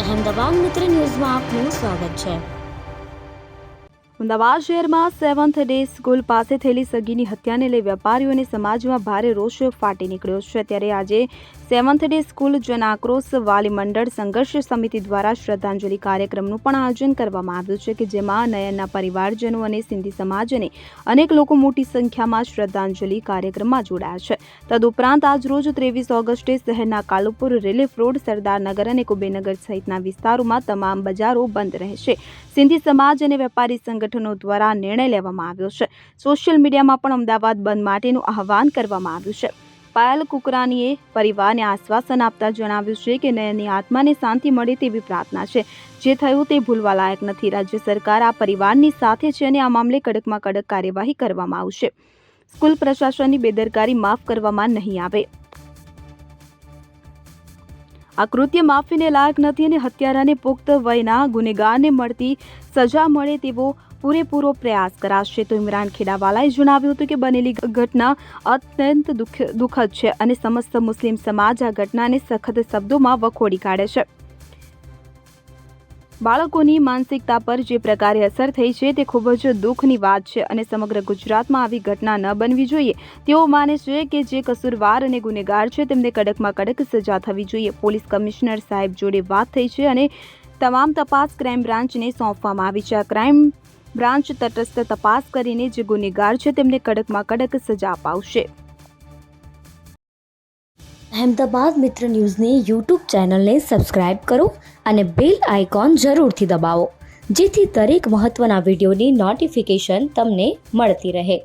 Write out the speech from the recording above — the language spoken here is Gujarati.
અહેમદાબાદ મિત્ર ન્યૂઝમાં આપનું સ્વાગત છે। અમદાવાદ શહેરમાં 7th ડે સ્કૂલ પાસે થયેલી સગીની હત્યાને લઈ વેપારીઓ અને સમાજમાં ભારે રોષ ફાટી નીકળ્યો છે। ત્યારે આજે 7th ડે સ્કૂલ જન આક્રોશ વાલી મંડળ સંઘર્ષ સમિતિ દ્વારા શ્રદ્ધાંજલિ કાર્યક્રમનું પણ આયોજન કરવામાં આવ્યું છે કે જેમાં નયનના પરિવારજનો અને સિંધી સમાજ અને અનેક લોકો મોટી સંખ્યામાં શ્રદ્ધાંજલિ કાર્યક્રમમાં જોડાયા છે। તદુપરાંત આજરોજ 23 ઓગસ્ટે શહેરના કાલુપુર રિલીફ રોડ, સરદારનગર અને કુબેરનગર સહિતના વિસ્તારોમાં તમામ બજારો બંધ રહેશે। સિંધી સમાજ અને વેપારી સંગઠનો દ્વારા નિર્ણય લેવામાં આવ્યો છે। સોશિયલ મીડિયામાં પણ અમદાવાદ બંધ માટેનું આહવાન કરવામાં આવ્યું છે। પાયલ કુકરાનીએ પરિવારને આશ્વાસન આપતા જણાવ્યું છે કે નયનની આત્માને શાંતિ મળે તેવી પ્રાર્થના છે। જે થયું તે ભૂલવા લાયક નથી। રાજ્ય સરકાર આ પરિવારની સાથે છે અને આ મામલે કડકમાં કડક કાર્યવાહી કરવામાં આવશે। સ્કૂલ પ્રશાસનની બેદરકારી માફ કરવામાં નહીં આવે। આ કૃત્ય માફીને લાયક નથી અને હત્યારાને પુખ્ત વયના ગુનેગારને મળતી સજા મળે તેવો પૂરેપૂરો પ્રયાસ કરાશે। તો ઇમરાન ખેડાવાલાએ જણાવ્યું હતું કે બનેલી ઘટના અત્યંત દુઃખદ છે અને સમસ્ત મુસ્લિમ સમાજ આ ઘટનાને સખત શબ્દોમાં વખોડી કાઢે છે। બાળકોની માનસિકતા પર જે પ્રકારે અસર થઈ છે તે ખૂબ જ દુઃખની વાત છે અને સમગ્ર ગુજરાતમાં આવી ઘટના ન બનવી જોઈએ। તેઓ માને છે કે જે કસૂરવાર અને ગુનેગાર છે તેમને કડકમાં કડક સજા થવી જોઈએ। પોલીસ કમિશનર સાહેબ જોડે વાત થઈ છે અને તમામ તપાસ ક્રાઇમ બ્રાન્ચને સોંપવામાં આવી છે। આ ક્રાઇમ બ્રાન્ચ તટસ્થ તપાસ કરીને જે ગુનેગાર છે તેમને કડકમાં કડક સજા અપાવશે। અહેમદાબાદ મિત્ર ન્યૂઝની યુટ્યુબ ચેનલને સબસ્ક્રાઇબ કરો અને બેલ આઇકોન જરૂરથી દબાવો, જેથી દરેક મહત્વના વિડીયોની નોટિફિકેશન તમને મળતી રહે।